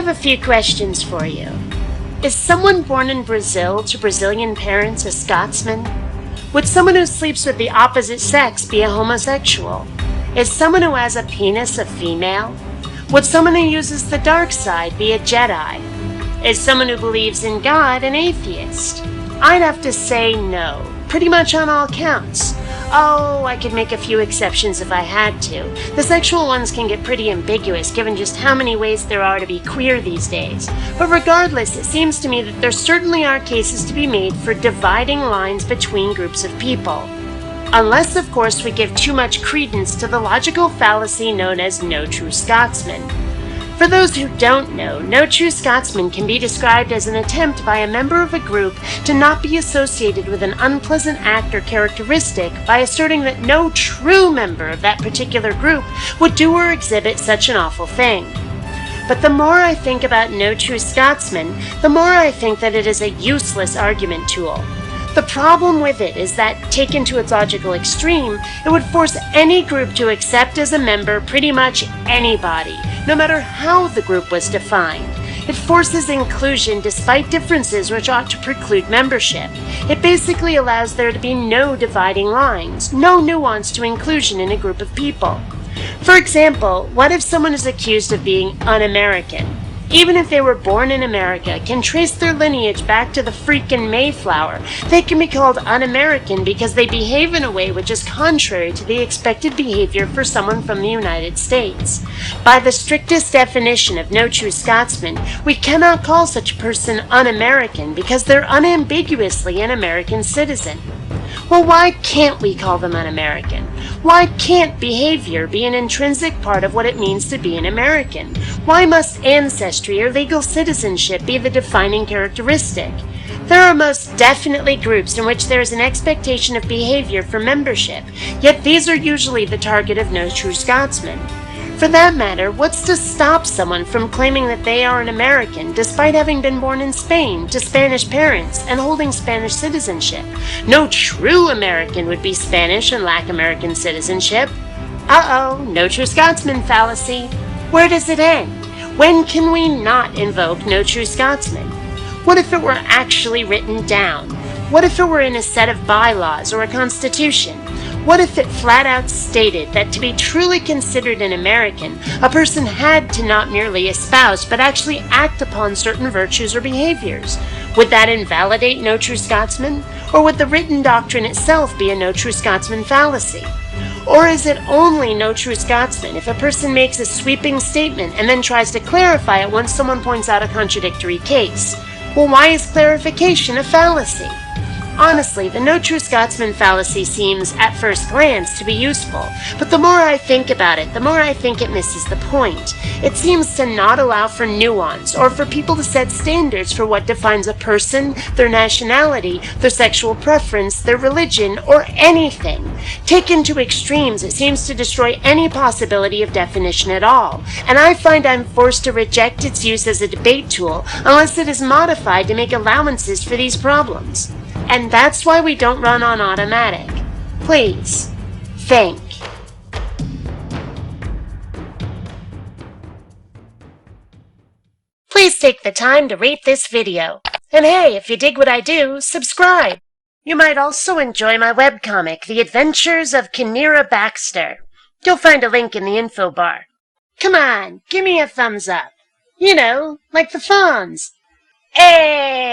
have a few questions for you. Is someone born in Brazil to Brazilian parents a Scotsman? Would someone who sleeps with the opposite sex be a homosexual? Is someone who has a penis a female? Would someone who uses the dark side be a Jedi? Is someone who believes in God an atheist? I'd have to say no, pretty much on all counts. Oh, I could make a few exceptions if I had to. The sexual ones can get pretty ambiguous given just how many ways there are to be queer these days. But regardless, it seems to me that there certainly are cases to be made for dividing lines between groups of people. Unless, of course, we give too much credence to the logical fallacy known as No True Scotsman. For those who don't know, No True Scotsman can be described as an attempt by a member of a group to not be associated with an unpleasant act or characteristic by asserting that no true member of that particular group would do or exhibit such an awful thing. But the more I think about No True Scotsman, the more I think that it is a useless argument tool. The problem with it is that, taken to its logical extreme, it would force any group to accept as a member pretty much anybody, no matter how the group was defined. It forces inclusion despite differences which ought to preclude membership. It basically allows there to be no dividing lines, no nuance to inclusion in a group of people. For example, what if someone is accused of being un-American? Even if they were born in America, can trace their lineage back to the freaking Mayflower, they can be called un-American because they behave in a way which is contrary to the expected behavior for someone from the United States. By the strictest definition of No True Scotsman, we cannot call such a person un-American because they're unambiguously an American citizen. Well, why can't we call them un-American? Why can't behavior be an intrinsic part of what it means to be an American? Why must ancestry or legal citizenship be the defining characteristic? There are most definitely groups in which there is an expectation of behavior for membership, yet these are usually the target of No True Scotsman. For that matter, what's to stop someone from claiming that they are an American despite having been born in Spain to Spanish parents and holding Spanish citizenship? No true American would be Spanish and lack American citizenship. Uh-oh, No True Scotsman fallacy. Where does it end? When can we not invoke No True Scotsman? What if it were actually written down? What if it were in a set of bylaws or a constitution? What if it flat out stated that to be truly considered an American, a person had to not merely espouse but actually act upon certain virtues or behaviors? Would that invalidate No True Scotsman? Or would the written doctrine itself be a No True Scotsman fallacy? Or is it only No True Scotsman if a person makes a sweeping statement and then tries to clarify it once someone points out a contradictory case? Well, why is clarification a fallacy? Honestly, the No True Scotsman fallacy seems, at first glance, to be useful, but the more I think about it, the more I think it misses the point. It seems to not allow for nuance, or for people to set standards for what defines a person, their nationality, their sexual preference, their religion, or anything. Taken to extremes, it seems to destroy any possibility of definition at all, and I find I'm forced to reject its use as a debate tool unless it is modified to make allowances for these problems. And that's why we don't run on automatic. Please, think. Please take the time to rate this video. And hey, if you dig what I do, subscribe. You might also enjoy my webcomic, The Adventures of Kinneara Baxter. You'll find a link in the info bar. Come on, give me a thumbs up. You know, like the Fonz. Hey!